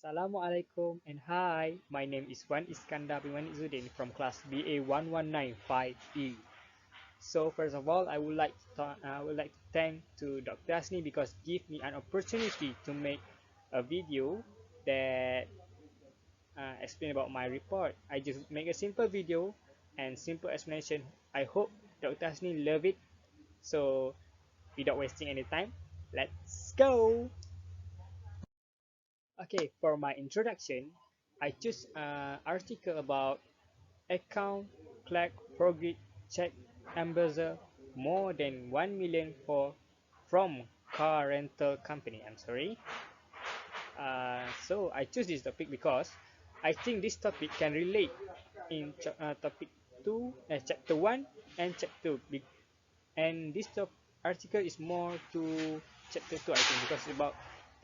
Assalamualaikum and hi, my name is Wan Iskandar bin Izzuddin from class BA 1195E. So first of all, I would like to thank to Dr. Asni because give me an opportunity to make a video that explain about my report. I just make a simple video and simple explanation. I hope Dr. Asni love it. So without wasting any time, let's go. Okay, for my introduction, I choose an article about account, clerk, forget, check, embezzle more than 1 million for from car rental company. I'm sorry. So I choose this topic because I think this topic can relate in topic 2, chapter 1 and chapter 2. And this article is more to chapter 2, I think, because it's about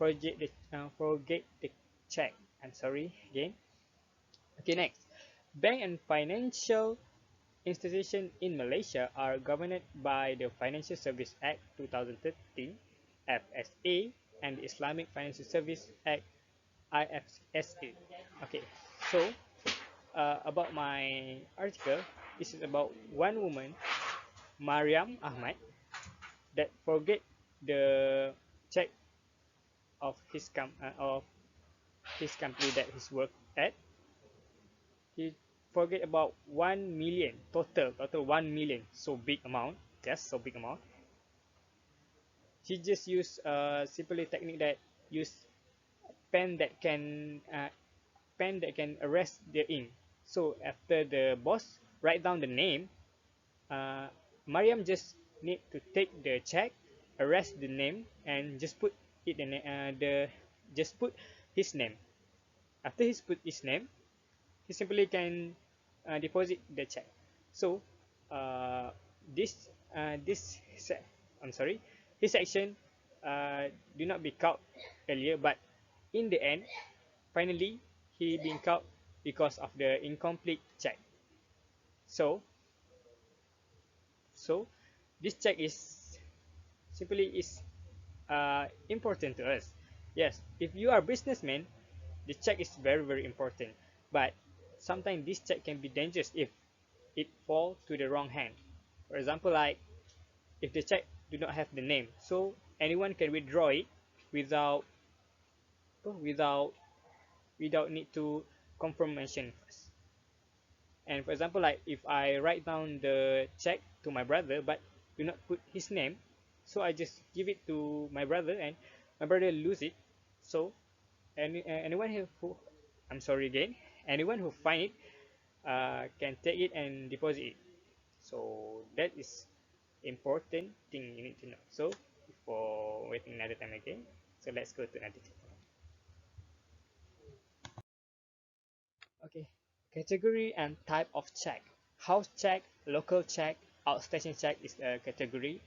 forget the check. I'm sorry again. Okay, next. Bank and financial institutions in Malaysia are governed by the Financial Service Act 2013 (FSA) and the Islamic Financial Service Act (IFSA). Okay, so about my article, this is about one woman, Mariam Ahmad, that forget the check of his company that he's worked at. He forget about 1 million total 1 million, so big amount. Yes, so big amount. He just use simply technique that use pen that can erase the ink. So after the boss write down the name, uh, Mariam just need to take the check, erase the name, and just put it in the just put his name. After he's put his name, he simply can deposit the check. So uh, this I'm sorry, his action do not be caught earlier, but in the end, finally he been caught because of the incomplete check. So so this check is simply is important to us. Yes, if you are a businessman, the check is very important. But sometimes this check can be dangerous if it fall to the wrong hand. For example, like if the check do not have the name, so anyone can withdraw it without without without need to confirmation first. And for example, like if I write down the check to my brother but do not put his name, so I just give it to my brother and my brother lose it. So anyone who I'm sorry again, anyone who find it can take it and deposit it. So that is important thing you need to know. So before waiting another time again, so let's go to another chapter. Okay, category and type of check. House check, local check, outstation check is a category.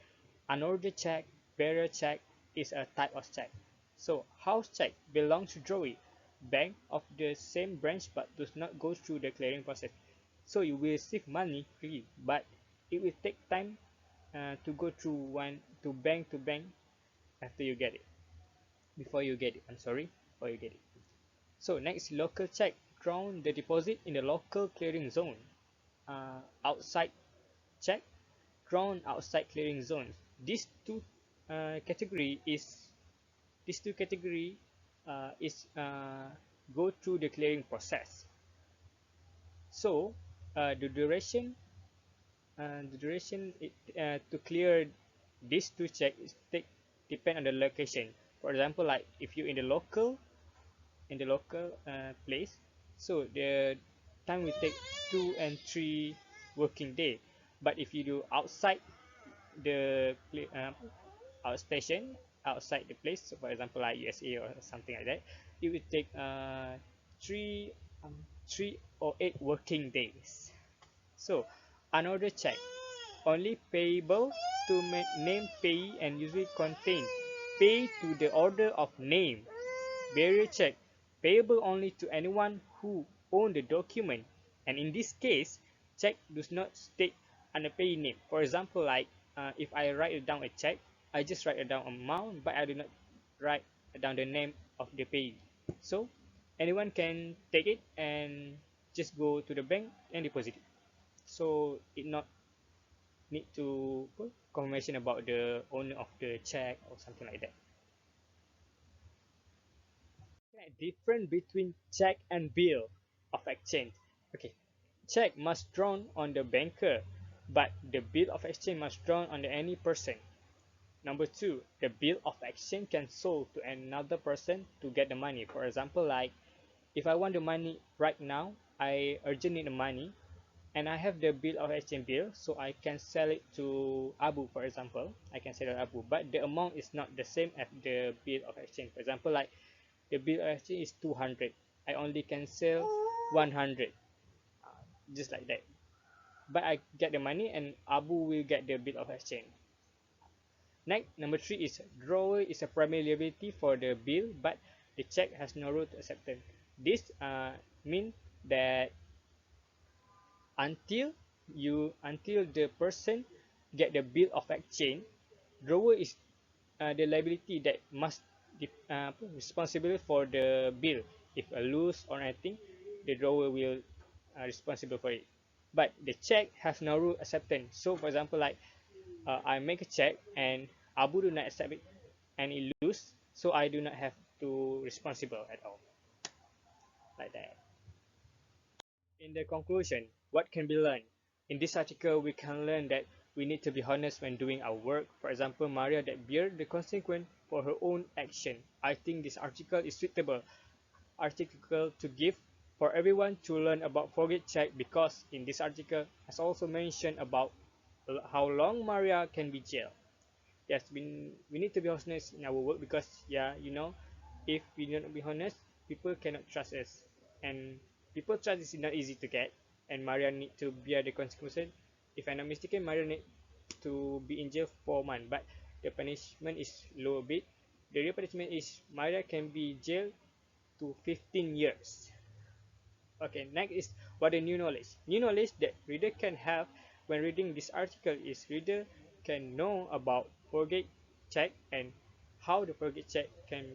Unordered check, bearer check is a type of check. So house check belongs to drawee, bank of the same branch but does not go through the clearing process. So you will receive money free, but it will take time to go through one to bank after you get it. Before you get it, I'm sorry, before you get it. So next, local check, drawn the deposit in the local clearing zone. Outside check, drawn outside clearing zones. These two category is these two category is go through the clearing process. So the duration to clear these two check is depend on the location. For example, like if you in the local place, so the time will take 2 and 3 working day. But if you do outside the outstation, outside the place, so for example like USA or something like that, it will take 3 or 8 working days. So another check only payable to name payee and usually contain pay to the order of name. Barrier check payable only to anyone who own the document, and in this case, check does not state an payee name. For example, like if I write down a check, I just write down amount, but I do not write down the name of the payee. So anyone can take it and just go to the bank and deposit it. So it not need to confirmation about the owner of the check or something like that. Okay, difference between check and bill of exchange. Okay, check must drawn on the banker, but the bill of exchange must drawn on the any person. Number two, the bill of exchange can sold to another person to get the money. For example, like if I want the money right now, I urgently need the money, and I have the bill of exchange bill, so I can sell it to Abu, for example. I can sell it to Abu, but the amount is not the same as the bill of exchange. For example, like the bill of exchange is 200. I only can sell 100, just like that. But I get the money, and Abu will get the bill of exchange. Next, number three is drawer is a primary liability for the bill, but the check has no rule to acceptance. This mean that until the person get the bill of exchange, drawer is the liability that must responsible for the bill. If a lose or anything, the drawer will responsible for it. But the check has no rule acceptance. So for example, like I make a check and Abu do not accept it and it lose, so I do not have to responsible at all, like that. In the conclusion, what can be learned? In this article, we can learn that we need to be honest when doing our work. For example, Maria that bear the consequence for her own action. I think this article is suitable article to give for everyone to learn about forget check, because in this article has also mentioned about how long Maria can be jailed. Yes, we need to be honest in our work, because yeah, if we do not be honest, people cannot trust us, and people trust is not easy to get, and Maria need to bear the consequences. If I'm not mistaken, Maria need to be in jail for 4 months, but the punishment is low a bit. The real punishment is Maria can be jailed to 15 years. Okay, next is what the new knowledge. New knowledge that reader can have when reading this article is reader can know about forget check and how the forget check can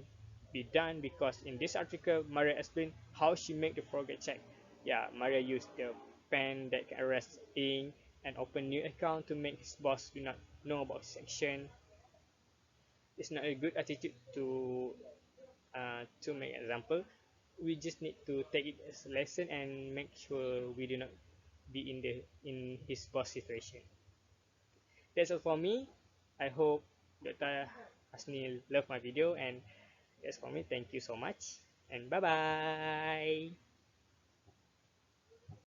be done, because in this article Maria explained how she make the forget check. Yeah, Maria used the pen that can erase ink and open new account to make his boss do not know about his action. It's not a good attitude to make example. We just need to take it as a lesson and make sure we do not be in his boss situation. That's all for me. I hope Dr. Hasni love my video, and that's for me. Thank you so much, and bye bye.